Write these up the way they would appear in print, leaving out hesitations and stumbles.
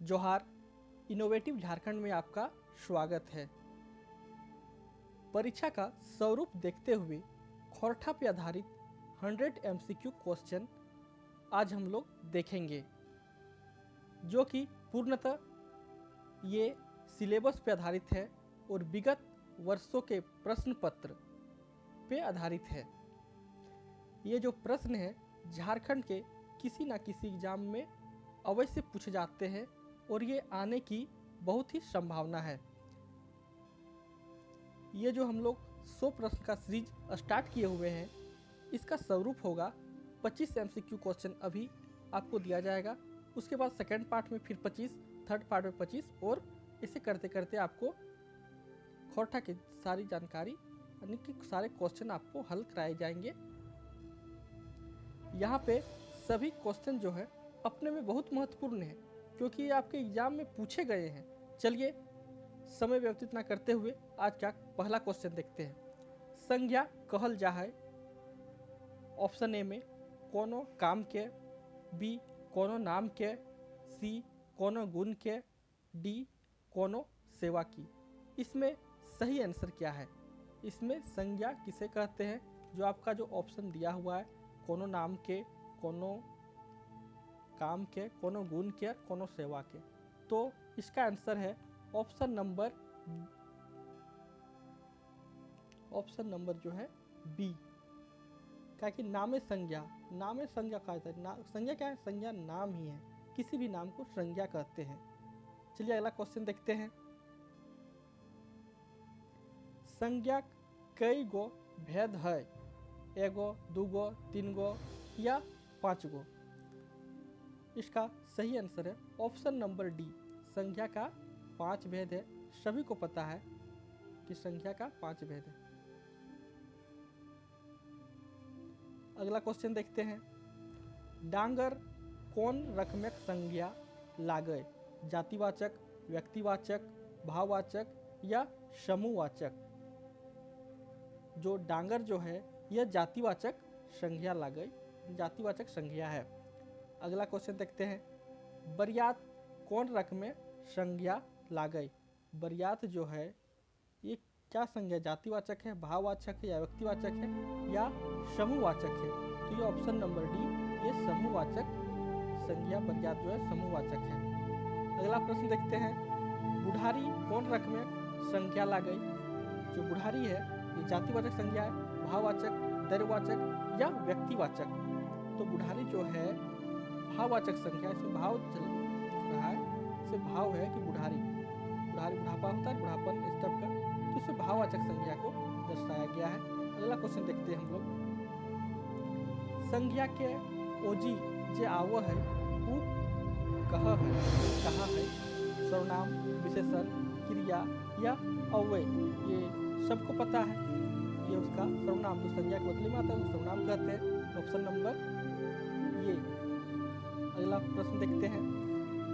जोहार, इनोवेटिव झारखंड में आपका स्वागत है। परीक्षा का स्वरूप देखते हुए खोरठा पे आधारित 100 MCQ क्वेश्चन आज हम लोग देखेंगे, जो कि पूर्णतः ये सिलेबस पे आधारित है और विगत वर्षों के प्रश्न पत्र पे आधारित है। ये जो प्रश्न है झारखंड के किसी न किसी एग्जाम में अवश्य पूछे जाते हैं और ये आने की बहुत ही संभावना है। ये जो हम लोग 100 प्रश्न का सीरीज स्टार्ट किए हुए हैं, इसका स्वरूप होगा 25 MCQ क्वेश्चन अभी आपको दिया जाएगा। उसके बाद सेकेंड पार्ट में फिर 25, थर्ड पार्ट में 25 और इसे करते करते आपको खोरठा की सारी जानकारी यानी कि सारे क्वेश्चन आपको हल कराए जाएंगे। यहाँ पे सभी क्वेश्चन जो है अपने में बहुत महत्वपूर्ण है, क्योंकि ये आपके एग्जाम में पूछे गए हैं। चलिए समय व्यतीत न करते हुए आज का पहला क्वेश्चन देखते हैं। संज्ञा कहल जा है ऑप्शन ए में कोनो काम के, बी कोनो नाम के, सी कोनो गुण के, डी कोनो सेवा की। इसमें सही आंसर क्या है? इसमें संज्ञा किसे कहते हैं? जो आपका जो ऑप्शन दिया हुआ है, कोनो नाम के, कोनो काम के, कोनो गुण के, कोनो सेवा के, तो इसका आंसर है ऑप्शन नंबर जो है बी। क्या कि नामे संज्ञा कहा जाता है। संज्ञा क्या है? संज्ञा नाम ही है, किसी भी नाम को संज्ञा कहते हैं। चलिए अगला क्वेश्चन देखते हैं। संज्ञा कई गो भेद है? एगो, दूगो, तीन गो या 5 गो? इसका सही आंसर है ऑप्शन नंबर डी। संख्या का 5 भेद है। सभी को पता है कि संख्या का 5 भेद है। अगला क्वेश्चन देखते हैं। डांगर कौन रकमेक संज्ञा लागे? जातिवाचक, व्यक्तिवाचक, भाववाचक या समूहवाचक? जो डांगर जो है यह जातिवाचक संज्ञा लागे, जातिवाचक संज्ञा है। अगला क्वेश्चन देखते हैं। बरियात कौन रकम में संज्ञा लागे? बरियात जो है ये क्या संज्ञा? जातिवाचक है, भाववाचक है या व्यक्तिवाचक है या समूहवाचक है? तो ये ऑप्शन नंबर डी, ये समूहवाचक संज्ञा बरियात जो है समूहवाचक है। अगला प्रश्न देखते हैं। बुढ़ारी कौन रकम में संज्ञा लागे? जो बुढ़ारी है ये जातिवाचक संज्ञा है, भाववाचक, दरवाचक या व्यक्तिवाचक? तो बुढ़ारी जो है भाववाचक संख्या, इसमें भाव चल रहा है, इससे भाव है कि बुढ़ारी बुढ़ापा होता है, बुढ़ापन इस टाइप का, तो इससे भाववाचक संज्ञा को दर्शाया गया है। अगला क्वेश्चन देखते हैं हम लोग। संज्ञा के ओजी जे आव है वो कहाँ है? सर्वनाम, विशेषण, क्रिया या अव्यय? ये सबको पता है, ये उसका सर्वनाम जो संज्ञा के बदले में आता है वो सर्वनाम कहते हैं। ऑप्शन नंबर ये। अगला प्रश्न देखते हैं।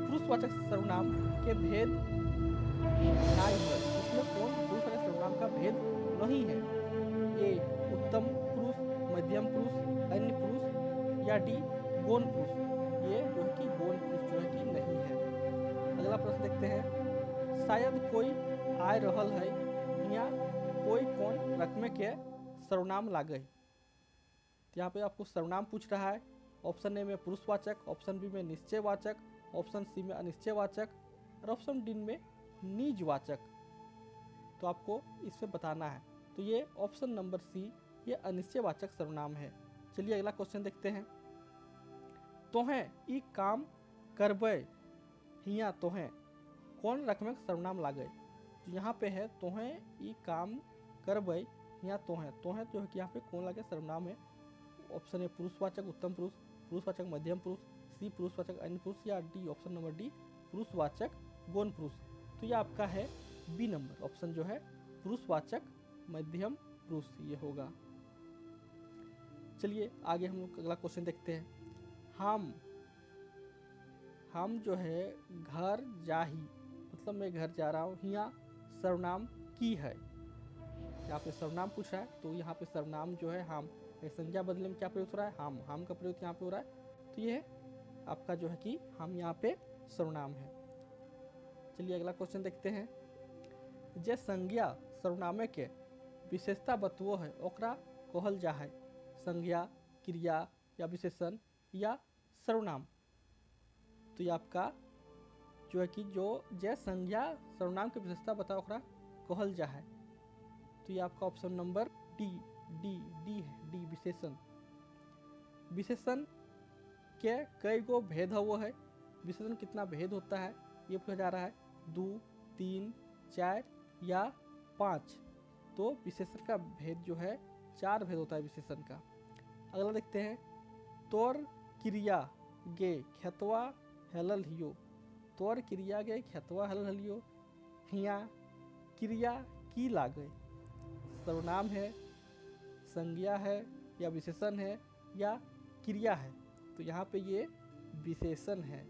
पुरुषवाचक सर्वनाम के भेद नहीं है। इसमें कौन पुरुषवाचक सर्वनाम का भेद नहीं है? ए उत्तम पुरुष, मध्यम पुरुष, अन्य पुरुष या डी गौण पुरुष? ये जो है कि गौण पुरुष जो है कि नहीं है। अगला प्रश्न देखते हैं। शायद कोई आय रहल है या कोई कौन रकमे के सर्वनाम लागे? यहाँ पे आपको सर्वनाम पूछ रहा है। ऑप्शन ए में पुरुषवाचक, ऑप्शन बी में निश्चयवाचक, ऑप्शन सी में अनिश्चयवाचक और ऑप्शन डी में निजवाचक। तो आपको इसमें बताना है। तो ये ऑप्शन नंबर सी, ये अनिश्चयवाचक सर्वनाम है। चलिए अगला क्वेश्चन देखते हैं। तोहें ई काम करबे हिया तोहें कौन रकम सर्वनाम लागे? तो यहाँ पे है तोहें ई काम करबे हिया तोहें जो है कि यहाँ पे कौन लागे सर्वनाम है। ऑप्शन ए पुरुषवाचक, उत्तम पुरुष, पुरुषवाचक, मध्यम पुरुष, सी पुरुषवाचक, अन्य पुरुष या डी ऑप्शन नंबर डी पुरुषवाचक गौण पुरुष? तो ये आपका है बी नंबर ऑप्शन जो है पुरुषवाचक मध्यम पुरुष ये होगा। चलिए आगे हम लोग अगला क्वेश्चन देखते हैं। हम जो है घर जाही, मतलब मैं घर जा रहा हूँ, यहाँ सर्वनाम की है। यहाँ पे सर्वनाम पूछा है, तो यहाँ पे सर्वनाम जो है हम, संज्ञा बदले में क्या प्रयोग हो रहा है? हम का प्रयोग यहाँ पे हो रहा है। तो ये आपका जो है कि हम यहाँ पे सर्वनाम है। चलिए अगला क्वेश्चन देखते हैं। जे संज्ञा सर्वनामे के विशेषता बतवो है ओकरा कहल जा है संज्ञा, क्रिया या विशेषण या सर्वनाम। तो ये आपका जो है कि जे संज्ञा सर्वनाम के विशेषता बताओ ओकरा कहल जा है। तो ये आपका ऑप्शन नंबर डी है, डी विशेषण। विशेषण के कई गो भेद है वो है, विशेषण कितना भेद होता है ये पूछा जा रहा है, 2, 3, 4 या 5। तो विशेषण का भेद जो है 4 भेद होता है विशेषण का। अगला देखते हैं, तोर क्रिया गे खेतवा हेलल हियो। तोर क्रिया गे खेतवा हेलल हलियो, हिया क्रिया की लागे। सर्वनाम है, संज्ञा है या विशेषण है या क्रिया है। तो यहाँ पे ये विशेषण है।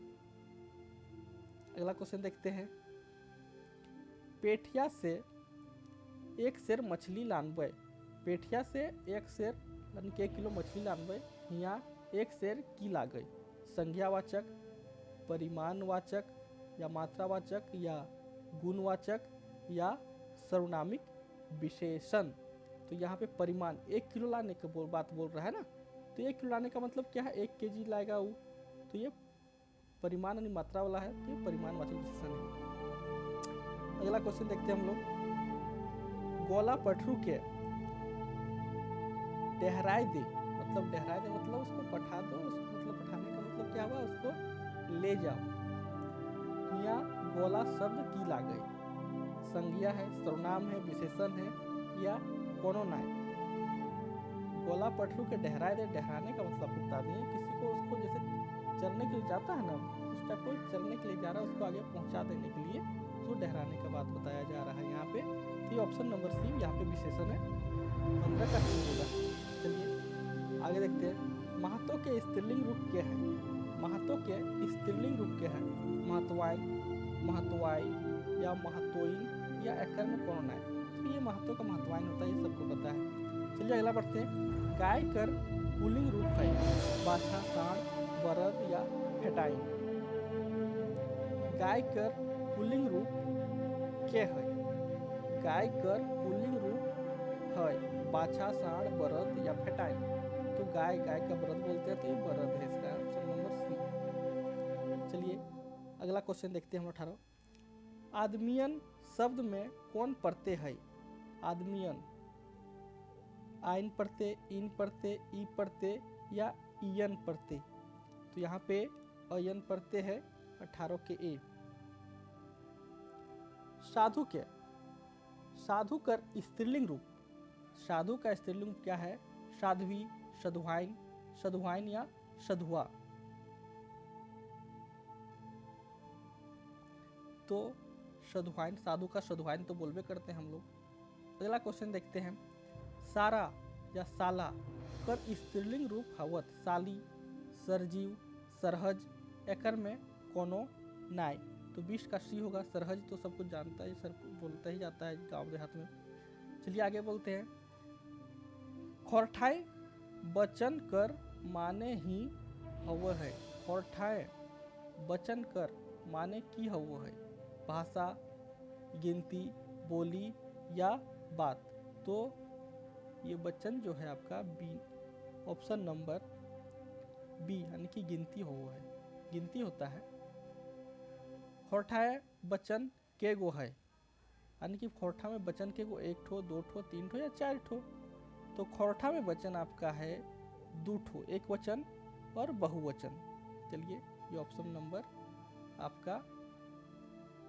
अगला क्वेश्चन देखते हैं, पेठिया से एक सेर मछली लानबे। पेठिया से एक सेर यानी कि 1 किलो मछली लानबे, हिया एक सेर की लागे। संज्ञावाचक, परिमाणवाचक या मात्रावाचक या गुणवाचक या सर्वनामिक विशेषण। तो यहाँ पे परिमाण 1 किलो लाने की बात बोल रहा है ना। तो 1 किलो लाने का मतलब क्या है, 1 केजी लाएगा वो। तो ये परिमाण यानी मात्रा वाला है, तो ये परिमाणवाचक विशेषण है। अगला क्वेश्चन देखते हैं हम लोग, गोला पठरू के डहराए दे। मतलब डहराए दे मतलब उसको पठा दो, उसको मतलब पठाने का मतलब क्या हुआ, उसको ले जाओ। यहाँ गोला शब्द की ला गई। संज्ञा है, सर्वनाम है, विशेषण है या कोनो नाय। गोला पठरू के डहराए दे, डहराने का मतलब बता दिए, किसी को उसको जैसे चरने के लिए जाता है ना, उस टाइप को चरने के लिए जा रहा है, उसको आगे पहुंचा देने के लिए तो डहराने का बात बताया जा रहा है यहाँ पे। तो ये ऑप्शन नंबर सी यहाँ पे विशेषण है, 15 का सी होगा। चलिए आगे देखते हैं, महतो के स्त्रीलिंग रूप क्या है। महतो के स्त्रीलिंग रूप क्या है, महतवाइन, महतवाई या महतोइन या एकर में कौन है। तो ये महतो का महतवाइन होता है, ये सबको पता है। चलिए अगला पढ़ते हैं, गाय कर पुल्लिंग रूप है, बाछा, सांड, बरद या फेटाइन। गाय कर पुल्लिंग रूप क्या है। गाय कर पुल्लिंग रूप है, बाछा, सांड, बरद या फेटाइन। तो गाय का बरद बोलते हैं, तो ये बरद है, इसका ऑप्शन नंबर सी। चलिए अगला क्वेश्चन देखते हैं हम 18। आदमियन शब्द में कौन प्रत्यय है। आदमियन आइन प्रत्यय, इन प्रत्यय, ई प्रत्यय या ईयन प्रत्यय। तो यहाँ पे अयन प्रत्यय है 18 के ए। साधु के, साधु कर स्त्रीलिंग रूप। साधु का स्त्रीलिंग क्या है, साध्वी, साधुवाइन, साधुवाइन या साधुआ। तो साधुवाइन, साधु का साधुवाइन तो बोलबे करते हैं हम लोग। अगला क्वेश्चन देखते हैं, सारा या साला कर स्त्रीलिंग रूप हवत, साली, सरजीव, सरहज, एकर में कोनो नाय। तो 20 का सी होगा। सरहज तो सब कुछ जानता है, सर बोलता ही जाता है गांव देहात में। चलिए आगे बोलते हैं, खोरठाई बचन कर माने ही हव है। खोरठाई बचन कर माने की हव है, भाषा, गिनती, बोली या बात। तो ये वचन जो है आपका बी, ऑप्शन नंबर बी यानी कि गिनती हो है, गिनती होता है। खोरठाए वचन के गो है, यानी कि खोरठा में वचन के गो 1 ठो, 2 ठो, 3 ठो या 4 ठो। तो खोरठा में वचन आपका है 2 ठो, एक वचन और बहुवचन। चलिए ये ऑप्शन नंबर आपका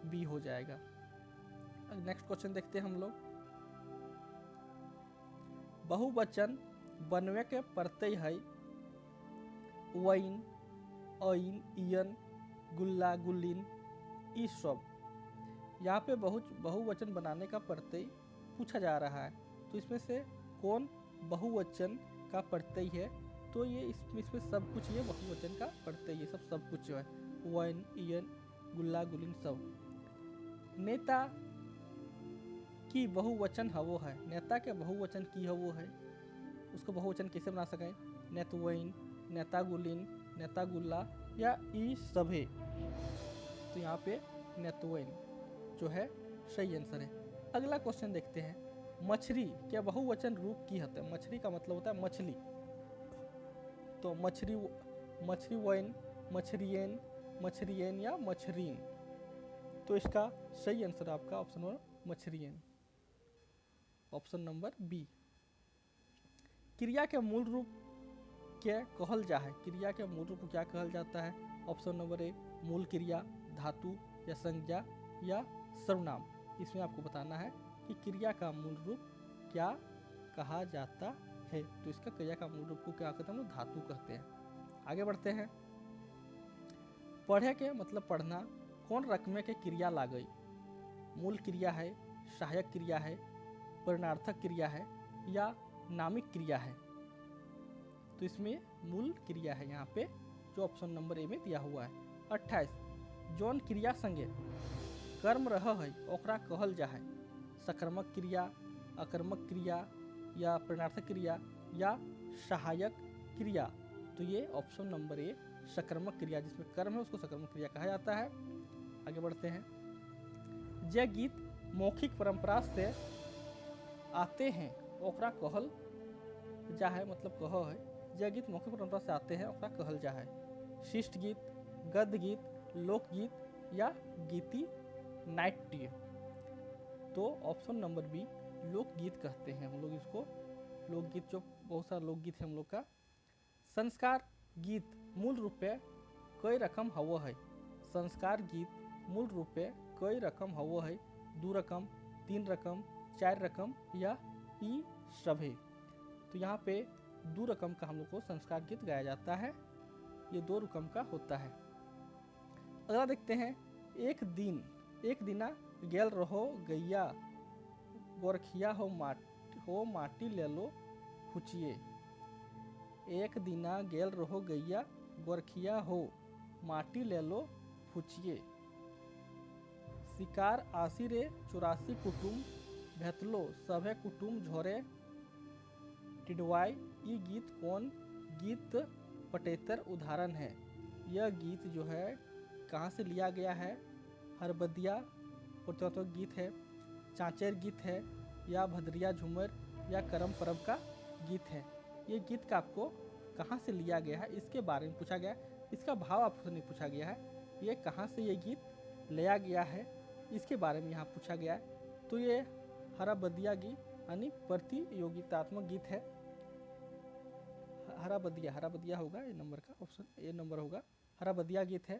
बी हो जाएगा। नेक्स्ट क्वेश्चन देखते हैं हम लोग, बहुवचन बनवे के प्रत्यय है वैन, अइन, इयन, गुल्ला, गुल्लिन, ई सब। यहाँ पे बहुवचन बनाने का प्रत्यय पूछा जा रहा है। तो इसमें से कौन बहुवचन का प्रत्यय है। तो ये इसमें सब कुछ ये बहुवचन का प्रत्यय है, सब कुछ जो है वैन, इयन, गुल्ला, गुल्लिन सब। नेता की बहुवचन हवो है, नेता के बहुवचन की हवो है, उसको बहुवचन कैसे बना सकें, नेतवैन, नेता गुलिन, नेता गुल्ला या ई सभे। तो यहाँ पे नेतवैन जो है सही आंसर है। अगला क्वेश्चन देखते हैं, मछली के बहुवचन रूप की होता है। मछली का मतलब होता है मछली, तो मछली, मछली वैन, मछरियन, मछरियन या मछरीन। तो इसका सही आंसर आपका ऑप्शन नंबर मछरियन, ऑप्शन नंबर बी। क्रिया के मूल रूप क्या कहल जा है? क्रिया के मूल रूप को क्या कहल जाता है? ऑप्शन नंबर ए मूल क्रिया, धातु या संज्ञा या सर्वनाम। इसमें आपको बताना है कि क्रिया का मूल रूप क्या कहा जाता है। तो इसका क्रिया का मूल रूप को क्या कहते हैं? हम लोग धातु कहते हैं। आगे बढ़ते हैं, पढ़े के मतलब पढ़ना कौन रकमे के क्रिया ला गई? मूल क्रिया है, सहायक क्रिया है, परिणार्थक क्रिया है या नामिक क्रिया है? तो इसमें मूल क्रिया है यहाँ पे, जो ऑप्शन नंबर ए में दिया हुआ है। 28, जौन क्रिया संगे कर्म रह है ओकरा कहल जा है? सकर्मक क्रिया, अकर्मक क्रिया या परिणार्थक क्रिया या सहायक क्रिया? तो ये ऑप्शन नंबर ए सकर्मक क्रिया, जिसमें कर्म है उसको सकर्मक क्रिया कहा जाता है। आगे बढ़ते हैं, जे गीत मौखिक परंपरा से आते हैं ओकरा कहल जा है, मतलब कह है जे गीत मौखिक परंपरा से आते हैं ओकरा कहल जा है? शिष्ट गीत, गद्य गीत, लोकगीत या गीति नाट्य? तो ऑप्शन नंबर बी लोकगीत कहते हैं हम लोग इसको। लोकगीत, जो बहुत सारा लोकगीत है हम लोग का। संस्कार गीत मूल रूप पे कई रकम हवो है? संस्कार गीत मूल रूप पे कई रकम हवो है? 2 रकम, 3 रकम, 4 रकम या ई सभे? तो यहाँ पे 2 रकम का हम लोग को संस्कार गीत गाया जाता है, ये 2 रकम का होता है। अगला देखते हैं, एक दिना गेल रहो गैया, गोरखिया हो माटी ले लो फुचिए। एक दिना गेल रहो गैया, गोरखिया हो माटी ले लो फुचिए। शिकार आसिरे 84 कुटुम भेतलो सभे कुटुम झोरे टिडवाई। ये गीत कौन गीत पटेतर उदाहरण है? यह गीत जो है कहाँ से लिया गया है? हरबदिया पुरातात्विक गीत है, चाँचेर गीत है या भदरिया झूमर या करम परब का गीत है? ये गीत का आपको कहाँ से लिया गया है इसके बारे में पूछा गया है। इसका भाव आपसे नहीं पूछा गया है, ये कहाँ से ये गीत लिया गया है इसके बारे में यहाँ पूछा गया है। तो ये हरबदिया गीत यानी प्रतियोगितात्मक गीत है। हरबदिया होगा ये नंबर का, ऑप्शन ए नंबर होगा। हरबदिया गीत है,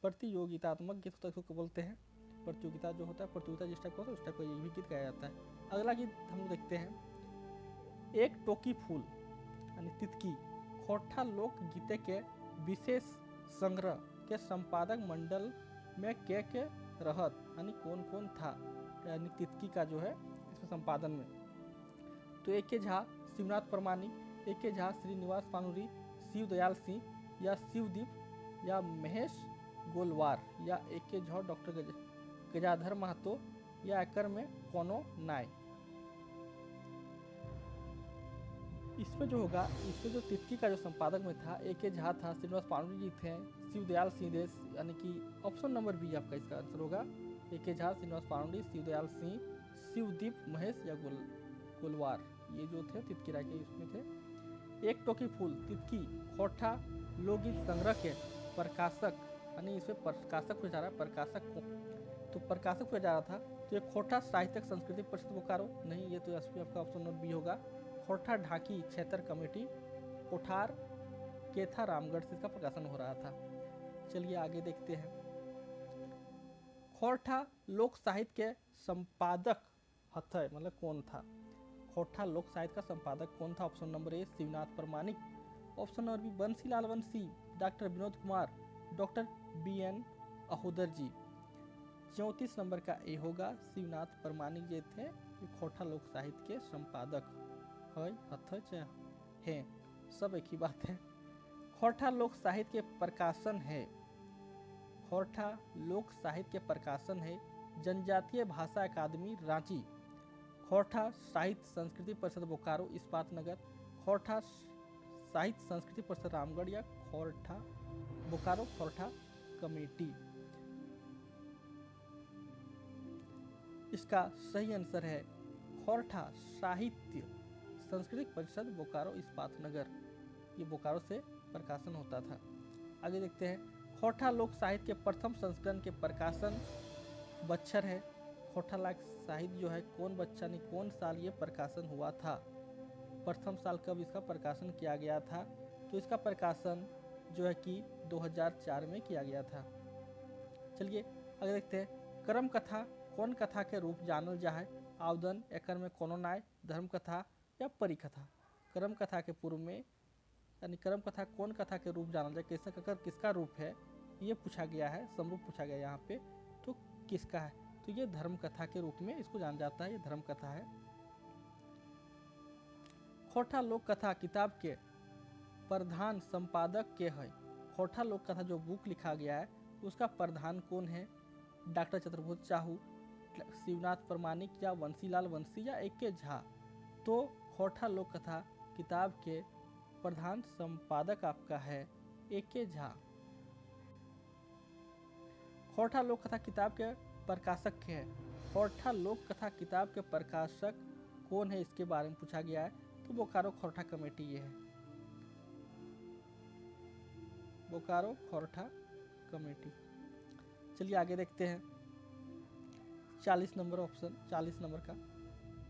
प्रतियोगितात्मक गीत होता है, इसको बोलते हैं। प्रतियोगिता जो होता है, प्रतियोगिता जिस टाइप का होता है उस टाइप का ये भी गीत गाया जाता है। अगला गीत हम लोग देखते हैं, एक टोकी फूल यानी तितकी खोटा लोक गीते के विशेष संग्रह के संपादक मंडल में के रहत यानी कौन कौन था? यानी तितकी का जो है इसमें संपादन में, तो ए के झा, शिवनाथ परमानिक, ए के झा, श्रीनिवास पानुरी, शिव दयाल सिंह या शिवदीप या महेश गोलवार या ए के झा डॉक्टर गजाधर महतो या एकर में कोनो नाय? इसमें जो होगा, इसमें जो तितकी का जो संपादक में था ए के झा था, श्रीनिवास पानुरी जी थे, शिवदयाल सिंह देश, यानी कि ऑप्शन नंबर बी आपका इसका आंसर होगा। ए के झा, श्रीनिवास पानुरी, शिवदयाल सिंह, शिवदीप महेश या गोलवार, ये जो थे तितकी राय के उसमें थे। एक टोकी फूल तितकी खोटा लोकगीत संग्रह के प्रकाशक, यानी इसमें प्रकाशक हो जा रहा है, प्रकाशक को तो प्रकाशक हो जा रहा था। तो ये खोटा साहित्यिक संस्कृति परिषद बोकारो नहीं, ये तो आपका ऑप्शन नंबर बी होगा। खोटा ढाकी क्षेत्र कमेटी कोठार केथा रामगढ़ से इसका प्रकाशन हो रहा था। चलिए आगे देखते हैं, खोरठा लोक साहित्य के संपादक हथय मतलब कौन था? खोरठा लोक साहित्य का संपादक कौन था? Option number A Shivnath Paramanik, option number B Bansilal Bansi, doctor Vinod Kumar, doctor BN Ahodar ji. 34 number का ए होगा, शिवनाथ परमानिक जो थे ये खोरठा लोक साहित्य के संपादक है, सब एक ही बात है। खोरठा लोक साहित्य के प्रकाशन है, खोरठा लोक साहित्य के प्रकाशन है जनजातीय भाषा अकादमी रांची, खोरठा साहित्य संस्कृति परिषद बोकारो इस्पात नगर, खोरठा साहित्य संस्कृति परिषद रामगढ़ या खोरठा बोकारो खोरठा कमेटी। इसका सही आंसर है खोरठा साहित्य सांस्कृतिक परिषद बोकारो इस्पात नगर। ये बोकारो से प्रकाशन होता था। आगे देखते हैं, खोरठा लोक साहित्य के प्रथम संस्करण के प्रकाशन बच्छर है। खोरठा लोक साहित्य जो है कौन साल ये प्रकाशन हुआ था, प्रथम साल कब इसका प्रकाशन किया गया था? तो इसका प्रकाशन जो है कि 2004 में किया गया था। चलिए आगे देखते हैं, कर्म कथा कौन कथा के रूप जानल जा है? आवेदन एकर में कोनो नाय, धर्म कथा या परिकथा। कर्म कथा के पूर्व में यानी कर्म कथा कौन कथा के रूप जानल जाए, किसका रूप है ये पूछा गया है, समरूप पूछा गया यहाँ पे, तो किसका है? तो ये धर्म कथा के रूप में इसको जाना जाता है, ये धर्म कथा है। खोरठा लोक कथा किताब के प्रधान संपादक के है? खोरठा लोक कथा जो बुक लिखा गया है उसका प्रधान कौन है? डॉक्टर चतुर्भुज साहू, शिवनाथ प्रमाणिक या बंसीलाल बंसी या ए.के. झा। तो खोरठा लोक कथा किताब के प्रधान संपादक आपका है ए.के. झा। खोरठा लोक कथा किताब के प्रकाशक के है? खोरठा लोक कथा किताब के प्रकाशक कौन है इसके बारे में पूछा गया है, तो बोकारो खोरठा कमेटी ये है, बोकारो खोरठा कमेटी। चलिए आगे देखते हैं 40 नंबर ऑप्शन, 40 नंबर का,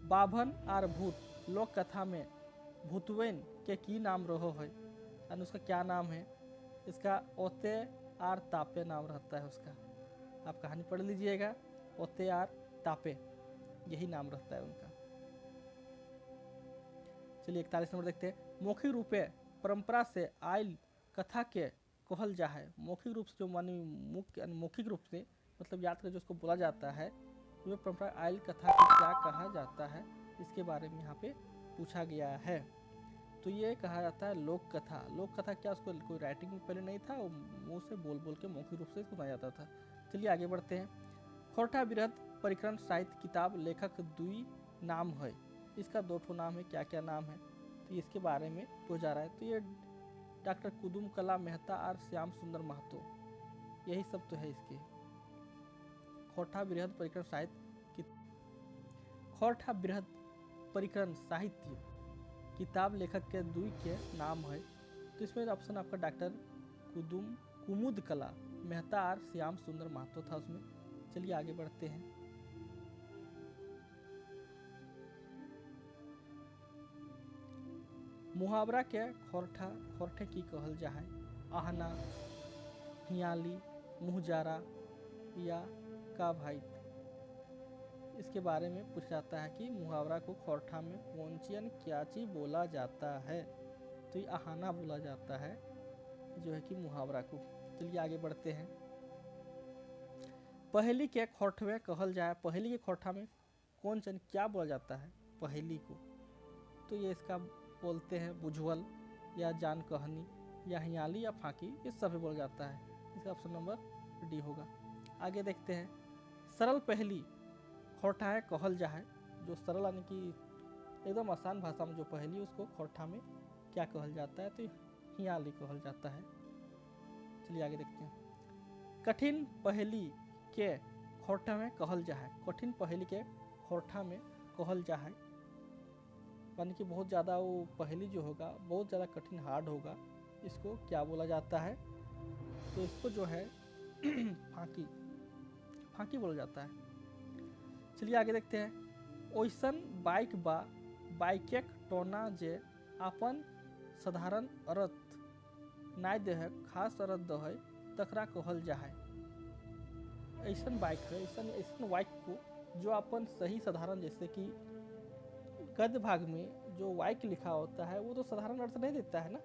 बाभन आर भूत लोक कथा में भूतवेन के की नाम रहो है, यानी उसका क्या नाम है? इसका ओते आर तापे नाम रहता है उसका, आप कहानी पढ़ लीजिएगा, ओते आर तापे यही नाम रहता है उनका। चलिए 41 नंबर देखते हैं, मौखिक रूपे परंपरा से आयल कथा के कहल जा है। मौखिक रूप से जो मानी मौखिक रूप से मतलब याद कर जो उसको बोला जाता है, वो परंपरा आयल कथा को क्या कहा जाता है, इसके बारे में यहाँ पे पूछा गया है। तो ये कहा जाता है लोक कथा। लोक कथा क्या, उसको कोई राइटिंग में पहले नहीं था, वो मुँह से बोल बोल के मौखिक रूप से सुनाया जाता था। चलिए आगे बढ़ते हैं, खोरठा बृहद परिक्रम साहित्य किताब लेखक दुई नाम है, इसका दो ठो नाम है, क्या क्या नाम है? तो इसके बारे में पूछा जा रहा है। तो ये डॉक्टर कुदुम कला मेहता और श्याम सुंदर महतो, यही सब तो है इसके। खोरठा बृहद परिक्रम साहित्य खोरठा बृहद परिक्रम साहित्य किताब लेखक के दुई के नाम है, तो इसमें ऑप्शन आपका डॉक्टर कुमुद कला मेहता और श्याम सुंदर महतो था उसमें। चलिए आगे बढ़ते हैं, मुहावरा के खोरठे की कहल जा है? आहना, हियाली, मुहजारा या का भाई। इसके बारे में पूछा जाता है कि मुहावरा को खोरठा में कौन क्या चीज बोला जाता है, तो ये आहाना बोला जाता है जो है कि मुहावरा को। चलिए आगे बढ़ते हैं, पहेली के खोरठे कहल जाए, पहेली के खोरठा में कौन क्या बोला जाता है पहेली को? तो ये इसका बोलते हैं बुझवल या जान कहनी या हियाली या फाकी, ये सभी बोला जाता है। इसका ऑप्शन नंबर डी होगा। आगे देखते हैं, सरल पहेली खोरठा है कहल जा है, जो सरल यानी कि एकदम आसान भाषा में जो पहेली उसको खोरठा में क्या कहल जाता है, तो हियाली कहल जाता है। चलिए आगे देखते हैं, कठिन पहेली के खोरठा में कहल जा है, कठिन पहेली के खोरठा में कहल जा है, यानी कि बहुत ज़्यादा वो पहेली जो होगा बहुत ज़्यादा कठिन हार्ड होगा, इसको क्या बोला जाता है? तो इसको जो है फाकी बोला जाता है। चलिए आगे देखते हैं, ओइसन बाइक बा बाइकेक टोना जे अपन साधारण अर्थ नाय दे है, खास अर्थ दे है, तकरा कहल जा है। ऐसन बाइक है, ऐसन बाइक को जो अपन सही साधारण, जैसे कि गद्य भाग में जो वाइक लिखा होता है वो तो साधारण अर्थ नहीं देता है ना,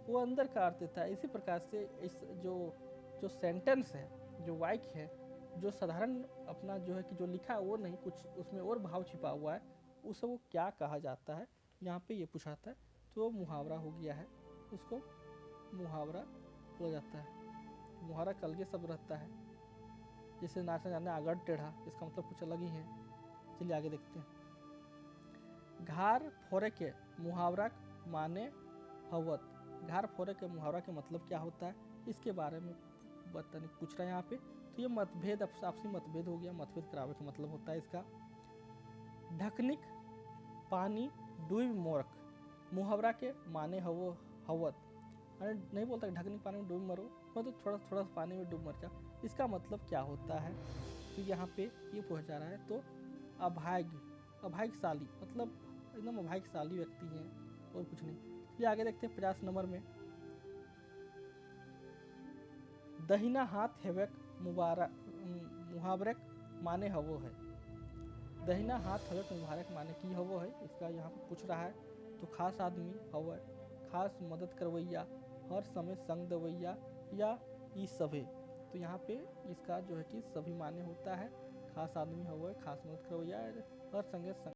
वो अंदर का अर्थ देता है। इसी प्रकार से इस जो सेंटेंस है, जो वाइक है, जो साधारण अपना जो है कि जो लिखा है वो नहीं, कुछ उसमें और भाव छिपा हुआ है, उसे वो क्या कहा जाता है, यहाँ पे ये पूछाता है। तो मुहावरा हो गया है, उसको मुहावरा बोला जाता है। मुहावरा का अलग शब्द रहता है, जैसे नाचना जाना आगड़ टेढ़ा, इसका मतलब कुछ अलग ही है। चलिए आगे देखते हैं, घार फोरे के मुहावरा माने हवत, घार फोरे के मुहावरा के मतलब क्या होता है, इसके बारे में बताने पूछ रहा है यहाँ पे। तो ये मतभेद, आपसी मतभेद हो गया, मतभेद करावे का मतलब होता है इसका। ढकनिक पानी डूब मोरक, मुहावरा के माने हवो हवत। अरे नहीं बोलता ढकनिक पानी में डूब मरो, मतलब थोड़ा थोड़ा पानी में डूब मर जा। इसका मतलब क्या होता है? तो यहाँ पे ये पूछा जा रहा है। तो अभाग्य, अभाग्यशाली मतलब एकदम अभाग्यशाली व्यक्ति हैं और कुछ नहीं। ये आगे देखते हैं 50 नंबर में। दहिना हाथ हेवक मुहावरक माने हवो है। दहिना हाथ हेवक मुहावरक माने की हवो है, इसका यहाँ पर पूछ रहा है। तो खास आदमी हवो, खास मदद करवैया, हर समय संग दवैया या ई सभे। तो यहाँ पे इसका जो है कि सभी माने होता है। खास आदमी हवो, खास मदद करवैया, हर संगे संग